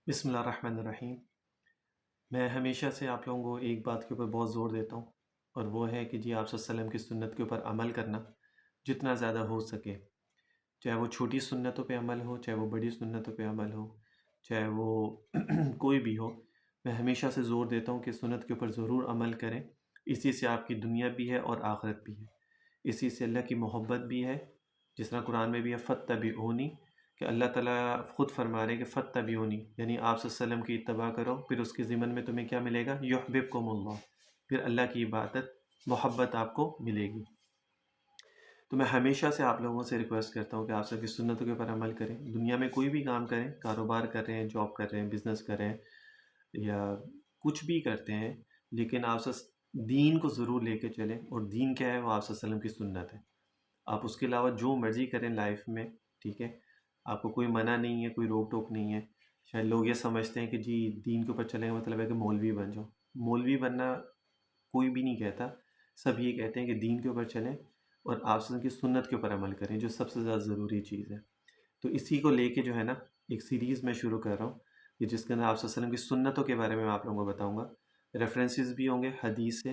بسم اللہ الرحمن الرحیم۔ میں ہمیشہ سے آپ لوگوں کو ایک بات کے اوپر بہت زور دیتا ہوں، اور وہ ہے کہ جی آپ صلی اللہ علیہ وسلم کی سنت کے اوپر عمل کرنا جتنا زیادہ ہو سکے، چاہے وہ چھوٹی سنتوں پہ عمل ہو، چاہے وہ بڑی سنتوں پہ عمل ہو، چاہے وہ کوئی بھی ہو۔ میں ہمیشہ سے زور دیتا ہوں کہ سنت کے اوپر ضرور عمل کریں، اسی سے آپ کی دنیا بھی ہے اور آخرت بھی ہے، اسی سے اللہ کی محبت بھی ہے، جس طرح قرآن میں بھی ہے فَاتَّبِعُونِی، کہ اللہ تعالیٰ خود فرما رہے ہیں کہ فَاتَّبِعُونِی، یعنی آپ صلی اللہ علیہ وسلم کی اتباع کرو، پھر اس کے ضمن میں تمہیں کیا ملے گا؟ یحببکم اللہ، پھر اللہ کی عبادت محبت آپ کو ملے گی۔ تو میں ہمیشہ سے آپ لوگوں سے ریکویسٹ کرتا ہوں کہ آپ سب کی سنتوں کے اوپر عمل کریں، دنیا میں کوئی بھی کام کریں، کاروبار کر رہے ہیں، جاب کر رہے ہیں، بزنس کر رہے ہیں، یا کچھ بھی کرتے ہیں، لیکن آپ سب دین کو ضرور لے کے چلیں، اور دین کیا ہے؟ وہ آپ صلی اللہ علیہ وسلم کی سنت ہے۔ آپ اس کے علاوہ جو مرضی کریں لائف میں، ٹھیک ہے، آپ کو کوئی منع نہیں ہے، کوئی روک ٹوک نہیں ہے۔ شاید لوگ یہ سمجھتے ہیں کہ جی دین کے اوپر چلیں کا مطلب ہے کہ مولوی بن جاؤ۔ مولوی بننا کوئی بھی نہیں کہتا، سب یہ کہتے ہیں کہ دین کے اوپر چلیں اور آپ کی سنت کے اوپر عمل کریں، جو سب سے زیادہ ضروری چیز ہے۔ تو اسی کو لے کے جو ہے نا، ایک سیریز میں شروع کر رہا ہوں کہ جس کے اندر آپ صلی اللہ علیہ وسلم کی سنتوں کے بارے میں آپ لوگوں کو بتاؤں گا، ریفرنسز بھی ہوں گے حدیث سے،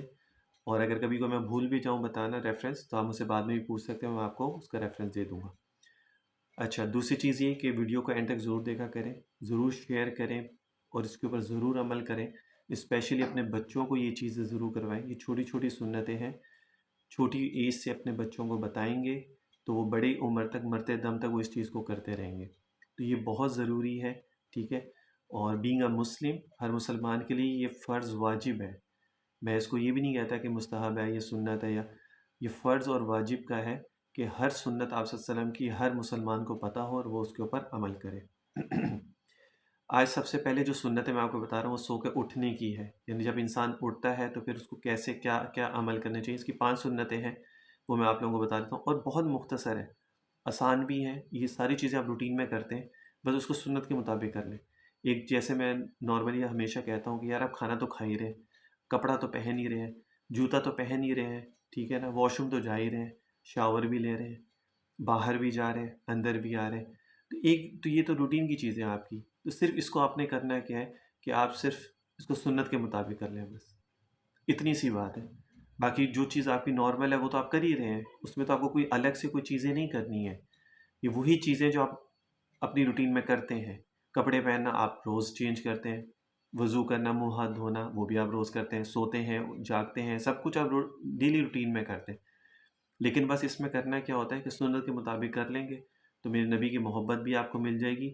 اور اگر کبھی کوئی میں بھول بھی جاؤں بتانا ریفرنس، تو آپ مجھ سے بعد میں بھی پوچھ سکتے ہیں، میں آپ کو اس کا ریفرنس دے دوں گا۔ اچھا، دوسری چیز یہ کہ ویڈیو کو اینڈ تک ضرور دیکھا کریں، ضرور شیئر کریں، اور اس کے اوپر ضرور عمل کریں، اسپیشلی اپنے بچوں کو یہ چیزیں ضرور کروائیں۔ یہ چھوٹی چھوٹی سنتیں ہیں، چھوٹی ایج سے اپنے بچوں کو بتائیں گے تو وہ بڑی عمر تک، مرتے دم تک وہ اس چیز کو کرتے رہیں گے۔ تو یہ بہت ضروری ہے، ٹھیک ہے۔ اور بینگ اے مسلم، ہر مسلمان کے لیے یہ فرض واجب ہے۔ میں اس کو یہ بھی نہیں کہتا کہ مستحب ہے، یہ سنت ہے، یا یہ فرض اور واجب کا ہے کہ ہر سنت آپ صلی اللہ علیہ وسلم کی ہر مسلمان کو پتہ ہو اور وہ اس کے اوپر عمل کرے۔ آج سب سے پہلے جو سنتیں میں آپ کو بتا رہا ہوں وہ سو کے اٹھنے کی ہے، یعنی جب انسان اٹھتا ہے تو پھر اس کو کیسے کیا کیا عمل کرنے چاہیے۔ اس کی 5 سنتیں ہیں، وہ میں آپ لوگوں کو بتا دیتا ہوں، اور بہت مختصر ہے، آسان بھی ہیں۔ یہ ساری چیزیں آپ روٹین میں کرتے ہیں، بس اس کو سنت کے مطابق کر لیں۔ ایک جیسے میں نارملی ہمیشہ کہتا ہوں کہ یار آپ کھانا تو کھا ہی رہے ہیں، کپڑا تو پہن ہی رہے ہیں، جوتا تو پہن ہی رہے ہیں، ٹھیک ہے نا، واش روم تو جا ہی رہے ہیں، شاور بھی لے رہے ہیں، باہر بھی جا رہے ہیں، اندر بھی آ رہے ہیں۔ تو یہ تو روٹین کی چیزیں ہیں آپ کی، تو صرف اس کو آپ نے کرنا کیا ہے کہ آپ صرف اس کو سنت کے مطابق کر لیں، بس اتنی سی بات ہے۔ باقی جو چیز آپ کی نارمل ہے وہ تو آپ کر ہی رہے ہیں، اس میں تو آپ کو کوئی الگ سے کوئی چیزیں نہیں کرنی ہے۔ یہ وہی چیزیں جو آپ اپنی روٹین میں کرتے ہیں۔ کپڑے پہننا آپ روز چینج کرتے ہیں، وضو کرنا، منہ ہاتھ دھونا، وہ بھی آپ روز کرتے ہیں، سوتے ہیں، جاگتے ہیں، سب کچھ آپ ڈیلی روٹین میں کرتے ہیں۔ لیکن بس اس میں کرنا کیا ہوتا ہے کہ سنت کے مطابق کر لیں گے تو میرے نبی کی محبت بھی آپ کو مل جائے گی،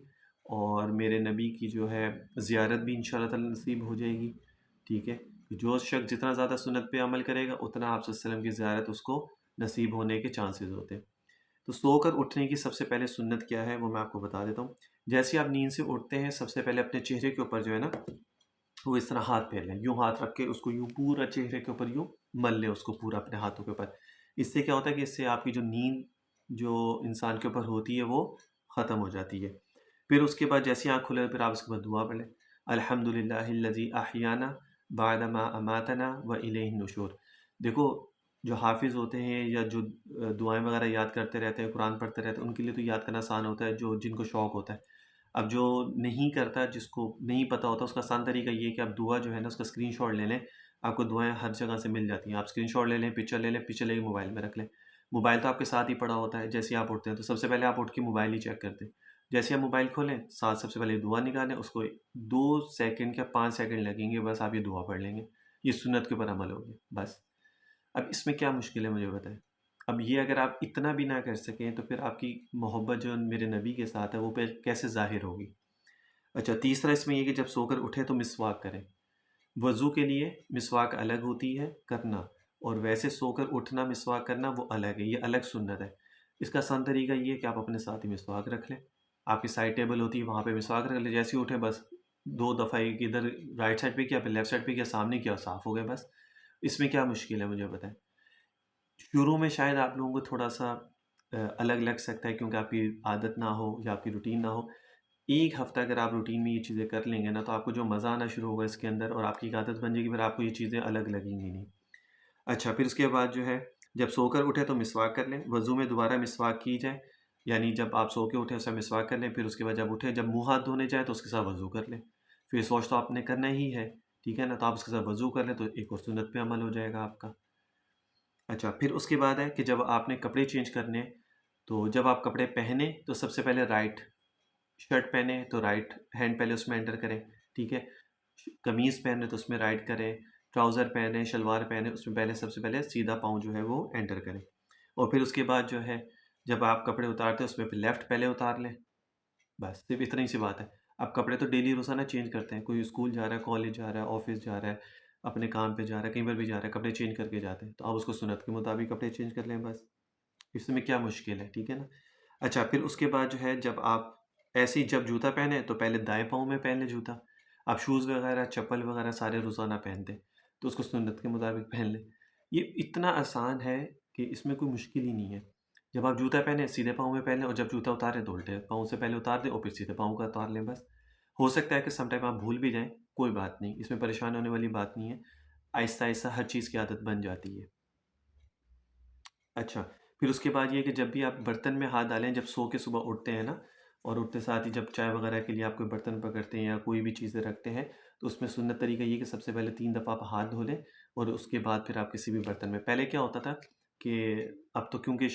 اور میرے نبی کی جو ہے زیارت بھی انشاءاللہ تعالی نصیب ہو جائے گی، ٹھیک ہے۔ جو شخص جتنا زیادہ سنت پہ عمل کرے گا اتنا آپ صلی اللہ علیہ وسلم کی زیارت اس کو نصیب ہونے کے چانسز ہوتے ہیں۔ تو سو کر اٹھنے کی سب سے پہلے سنت کیا ہے وہ میں آپ کو بتا دیتا ہوں۔ جیسے آپ نیند سے اٹھتے ہیں، سب سے پہلے اپنے چہرے کے اوپر جو ہے نا، وہ اس طرح ہاتھ پھیر لیں، یوں ہاتھ رکھ کے اس کو یوں پورا چہرے کے اوپر یوں مل لیں، اس کو پورا اپنے ہاتھوں کے اوپر۔ اس سے کیا ہوتا ہے کہ اس سے آپ کی جو نیند جو انسان کے اوپر ہوتی ہے وہ ختم ہو جاتی ہے۔ پھر اس کے بعد جیسے آنکھ کھلے پھر آپ اس کے بعد دعا پڑھ لیں، الحمد للہ الذی احیانا بعد ما اماتنا والیہ النشور۔ دیکھو، جو حافظ ہوتے ہیں یا جو دعائیں وغیرہ یاد کرتے رہتے ہیں، قرآن پڑھتے رہتے ہیں، ان کے لیے تو یاد کرنا آسان ہوتا ہے، جن کو شوق ہوتا ہے۔ اب جو نہیں کرتا، جس کو نہیں پتہ ہوتا، اس کا آسان طریقہ یہ ہے کہ آپ دعا جو ہے نا اس کا اسکرین شاٹ لے لیں، آپ کو دعائیں ہر جگہ سے مل جاتی ہیں۔ آپ اسکرین شاٹ لے لیں، پکچر لے لیں، پکچر لے کے موبائل میں رکھ لیں۔ موبائل تو آپ کے ساتھ ہی پڑا ہوتا ہے، جیسے آپ اٹھتے ہیں تو سب سے پہلے آپ اٹھ کے موبائل ہی چیک کرتے ہیں۔ جیسے آپ موبائل کھولیں، ساتھ سب سے پہلے دعا نکالیں، اس کو 2 سیکنڈ یا 5 سیکنڈ لگیں گے، بس آپ یہ دعا پڑھ لیں گے، یہ سنت کے اوپر عمل ہوگی بس۔ اب اس میں کیا مشکل ہے مجھے بتائیں؟ اب یہ اگر آپ اتنا بھی نہ کر سکیں تو پھر آپ کی محبت جو میرے نبی کے ساتھ ہے وہ پھر کیسے ظاہر ہوگی؟ اچھا، تیسرا اس میں یہ کہ جب سو کر اٹھیں تو مسواک کریں۔ وضو کے لیے مسواک الگ ہوتی ہے کرنا، اور ویسے سو کر اٹھنا مسواک کرنا وہ الگ ہے، یہ الگ سنت ہے۔ اس کا آسان طریقہ یہ ہے کہ آپ اپنے ساتھ ہی مسواک رکھ لیں، آپ کی سائڈ ٹیبل ہوتی ہے وہاں پہ مسواک رکھ لیں، جیسے ہی اٹھیں بس 2 دفعہ ایک ادھر رائٹ سائڈ پہ کیا، پھر لیفٹ سائڈ پہ کیا، سامنے کیا، صاف ہو گئے بس۔ اس میں کیا مشکل ہے مجھے بتائیں؟ شروع میں شاید آپ لوگوں کو تھوڑا سا الگ لگ سکتا ہے کیونکہ آپ کی عادت نہ ہو یا آپ کی روٹین نہ ہو۔ ایک ہفتہ اگر آپ روٹین میں یہ چیزیں کر لیں گے نا تو آپ کو جو مزہ آنا شروع ہوگا اس کے اندر، اور آپ کی ایک عادت بن جائے گی، پھر آپ کو یہ چیزیں الگ لگیں گی نہیں۔ اچھا، پھر اس کے بعد جو ہے جب سو کر اٹھے تو مسواک کر لیں، وضو میں دوبارہ مسواک کی جائے، یعنی جب آپ سو کے اٹھیں اس میں مسواک کر لیں، پھر اس کے بعد جب اٹھیں جب منہ ہاتھ دھونے جائیں تو اس کے ساتھ وضو کر لیں۔ فیس واش تو آپ نے کرنا ہی ہے، ٹھیک ہے نا، تو آپ اس کے ساتھ وضو کر لیں تو ایک اور سنت پہ عمل ہو جائے گا آپ کا۔ اچھا، پھر اس کے بعد ہے کہ جب آپ نے کپڑے چینج کرنے، تو جب آپ کپڑے پہنیں تو سب سے پہلے رائٹ شرٹ پہنے تو رائٹ ہینڈ پہلے اس میں انٹر کریں، ٹھیک ہے۔ قمیض پہنے تو اس میں رائٹ کریں، ٹراؤزر پہنے، شلوار پہنے، اس میں پہلے سب سے پہلے سیدھا پاؤں جو ہے وہ انٹر کریں، اور پھر اس کے بعد جو ہے جب آپ کپڑے اتارتے ہیں اس میں پھر لیفٹ پہلے اتار لیں، بس صرف اتنی سی بات ہے۔ اب کپڑے تو ڈیلی روزانہ چینج کرتے ہیں، کوئی اسکول جا رہا ہے، کالج جا رہا ہے، آفس جا رہا ہے، اپنے کام پہ جا رہا ہے، کہیں پر بھی جا رہا ہے، کپڑے چینج کر کے جاتے ہیں، تو آپ اس کو سنت کے مطابق کپڑے چینج کر لیں بس، اس میں کیا مشکل ہے، ٹھیک ہے نا۔ اچھا، پھر اس کے بعد جو ہے جب آپ ایسے ہی جب جوتا پہنے تو پہلے دائیں پاؤں میں پہن لیں جوتا۔ آپ شوز وغیرہ چپل وغیرہ سارے روزانہ پہنتے ہیں تو اس کو سنت کے مطابق پہن لیں۔ یہ اتنا آسان ہے کہ اس میں کوئی مشکل ہی نہیں ہے۔ جب آپ جوتا پہنیں سیدھے پاؤں میں پہن لیں، اور جب جوتا اتاریں تو الٹے پاؤں سے پہلے اتار دیں اور پھر سیدھے پاؤں کا اتار لیں بس۔ ہو سکتا ہے کہ سم ٹائم آپ بھول بھی جائیں، کوئی بات نہیں، اس میں پریشان ہونے والی بات نہیں ہے، آہستہ آہستہ ہر چیز کی عادت بن جاتی ہے۔ اچھا، پھر اس کے بعد یہ کہ جب بھی آپ برتن میں ہاتھ ڈالیں، جب سو کے صبح اٹھتے ہیں نا، اور اٹھتے ساتھ ہی جب چائے وغیرہ کے لیے آپ کوئی برتن پکڑتے ہیں یا کوئی بھی چیزیں رکھتے ہیں، تو اس میں سنت طریقہ یہ کہ سب سے پہلے 3 دفعہ آپ ہاتھ دھو لیں، اور اس کے بعد پھر آپ کسی بھی برتن میں، پہلے کیا ہوتا تھا کہ اب تو کیونکہ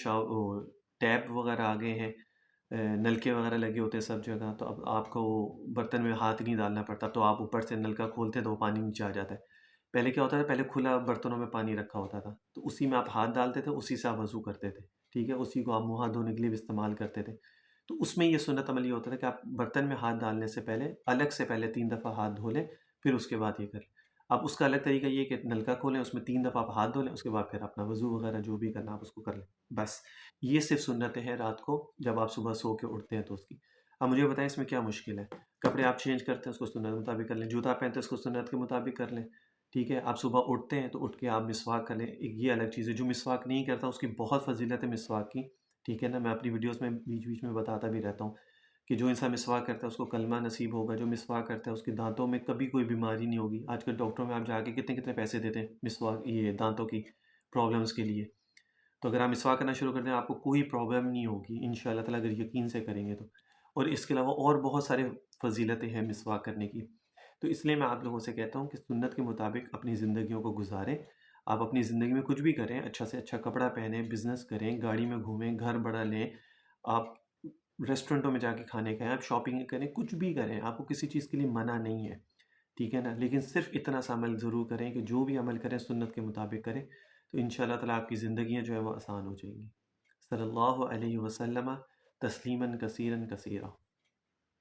ٹیپ وغیرہ آ گئے ہیں، نلکے وغیرہ لگے ہوتے ہیں سب جگہ، تو اب آپ کو برتن میں ہاتھ نہیں ڈالنا پڑتا، تو آپ اوپر سے نلکا کھولتے ہیں تو وہ پانی نیچے آ جاتا ہے۔ پہلے کیا ہوتا تھا، پہلے کھلا برتنوں میں پانی رکھا ہوتا تھا تو اسی میں آپ ہاتھ ڈالتے تھے، اسی سے آپ وضو کرتے تھے، ٹھیک ہے، اسی کو آپ منہ ہاتھ دھونے کے لیے بھی استعمال کرتے تھے۔ تو اس میں یہ سنت عمل یہ ہوتا تھا کہ آپ برتن میں ہاتھ ڈالنے سے پہلے الگ سے پہلے 3 دفعہ ہاتھ دھو لیں، پھر اس کے بعد یہ کریں۔ اب اس کا الگ طریقہ یہ کہ نلکا کھولیں، اس میں 3 دفعہ آپ ہاتھ دھو لیں، اس کے بعد پھر اپنا وضو وغیرہ جو بھی کرنا آپ اس کو کر لیں، بس۔ یہ صرف سنتیں ہیں رات کو جب آپ صبح سو کے اٹھتے ہیں تو اس کی۔ اب مجھے بتائیں اس میں کیا مشکل ہے؟ کپڑے آپ چینج کرتے ہیں اس کو سنت کے مطابق کر لیں، جوتا پہنتے ہیں اس کو سنت کے مطابق کر لیں، ٹھیک ہے۔ آپ صبح اٹھتے ہیں تو اٹھ کے آپ مسواک کر لیں، ایک یہ الگ چیز ہے۔ جو مسواک نہیں کرتا اس کی بہت فضیلت ہے مسواک کی، ٹھیک ہے نا، میں اپنی ویڈیوز میں بیچ بیچ میں بتاتا بھی رہتا ہوں کہ جو انسان مسواک کرتا ہے اس کو کلمہ نصیب ہوگا، جو مسواک کرتا ہے اس کے دانتوں میں کبھی کوئی بیماری نہیں ہوگی۔ آج کل ڈاکٹروں میں آپ جا کے کتنے کتنے پیسے دیتے ہیں مسواک یہ دانتوں کی پرابلمس کے لیے، تو اگر آپ مسواک کرنا شروع کر دیں آپ کو کوئی پرابلم نہیں ہوگی ان شاء اللہ تعالیٰ، اگر یقین سے کریں گے تو۔ اور اس کے علاوہ اور بہت سارے فضیلتیں ہیں مسواک کرنے کی، تو اس لیے میں آپ لوگوں سے کہتا ہوں کہ سنت کے مطابق اپنی زندگیوں کو گزاریں۔ آپ اپنی زندگی میں کچھ بھی کریں، اچھا سے اچھا کپڑا پہنیں، بزنس کریں، گاڑی میں گھومیں، گھر بڑا لیں، آپ ریسٹورنٹوں میں جا کے کھانے کھائیں، آپ شاپنگ کریں، کچھ بھی کریں، آپ کو کسی چیز کے لیے منع نہیں ہے، ٹھیک ہے نا، لیکن صرف اتنا سا عمل ضرور کریں کہ جو بھی عمل کریں سنت کے مطابق کریں، تو ان شاء اللہ تعالیٰ آپ کی زندگیاں جو ہے وہ آسان ہو جائیں گی۔ صلی اللہ علیہ وسلم تسلیما کثیرا کثیرا۔